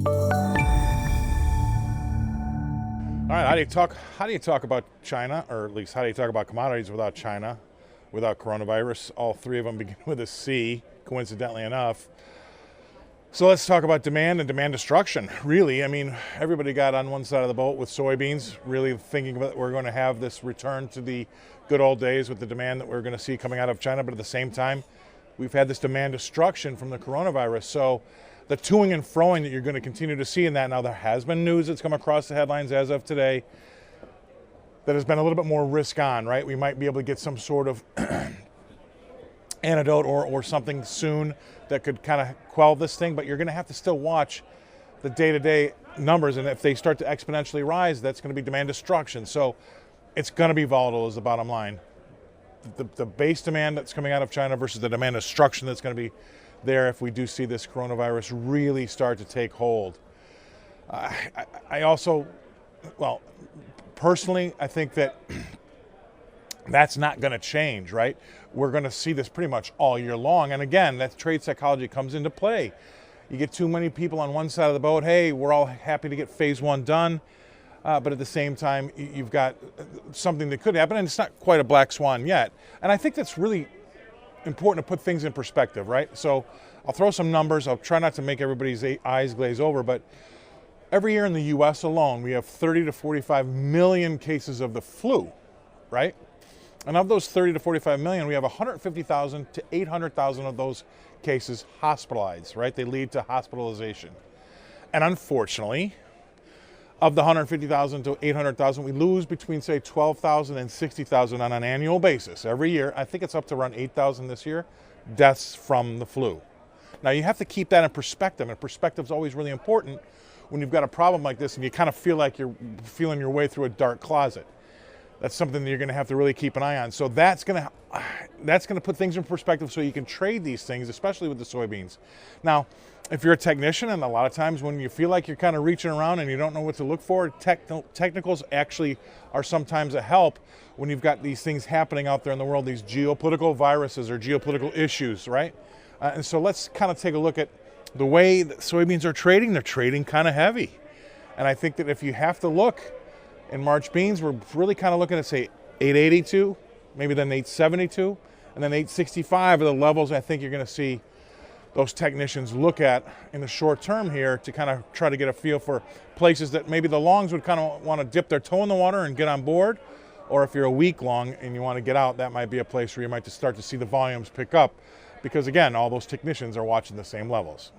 All right, how do you talk about China, or at least how do you talk about commodities without China, without coronavirus? All three of them begin with a C, coincidentally enough. So let's talk about demand and demand destruction. Really, I mean, everybody got on one side of the boat with soybeans, really thinking that we're going to have this return to the good old days with the demand that we're going to see coming out of China, but at the same time, we've had this demand destruction from the coronavirus. So the toing and froing that you're going to continue to see in that. Now, there has been news that's come across the headlines as of today that has been a little bit more risk on, right? We might be able to get some sort of antidote or something soon that could kind of quell this thing, but you're going to have to still watch the day-to-day numbers, and if they start to exponentially rise, that's going to be demand destruction. So it's going to be volatile is the bottom line. The base demand that's coming out of China versus the demand destruction that's going to be there if we do see this coronavirus really start to take hold. I also, well, personally, I think that that's not going to change, right? We're going to see this pretty much all year long. And again, that trade psychology comes into play. You get too many people on one side of the boat, hey, we're all happy to get phase one done. But at the same time, you've got something that could happen, and it's not quite a black swan yet. And I think that's really important to put things in perspective, right? So I'll throw some numbers. I'll try not to make everybody's eyes glaze over, but every year in the U.S. alone, we have 30 to 45 million cases of the flu, right? And of those 30 to 45 million, we have 150,000 to 800,000 of those cases hospitalized, right? They lead to hospitalization. And unfortunately, of the 150,000 to 800,000, we lose between, say, 12,000 and 60,000 on an annual basis every year. I think it's up to around 8,000 this year, deaths from the flu. Now, you have to keep that in perspective, and perspective is always really important when you've got a problem like this and you kind of feel like you're feeling your way through a dark closet. That's something that you're going to have to really keep an eye on. So that's going to put things in perspective so you can trade these things, especially with the soybeans. Now, if you're a technician, and a lot of times when you feel like you're kind of reaching around and you don't know what to look for, technicals actually are sometimes a help when you've got these things happening out there in the world, these geopolitical viruses or geopolitical issues, right? And so let's kind of take a look at the way that soybeans are trading. They're trading kind of heavy. And I think that if you have to look in March beans, we're really kind of looking at, say, 882, maybe then 872, and then 865 are the levels I think you're going to see those technicians look at in the short term here to kind of try to get a feel for places that maybe the longs would kind of want to dip their toe in the water and get on board. Or if you're a weak long and you want to get out, that might be a place where you might just start to see the volumes pick up. Because again, all those technicians are watching the same levels.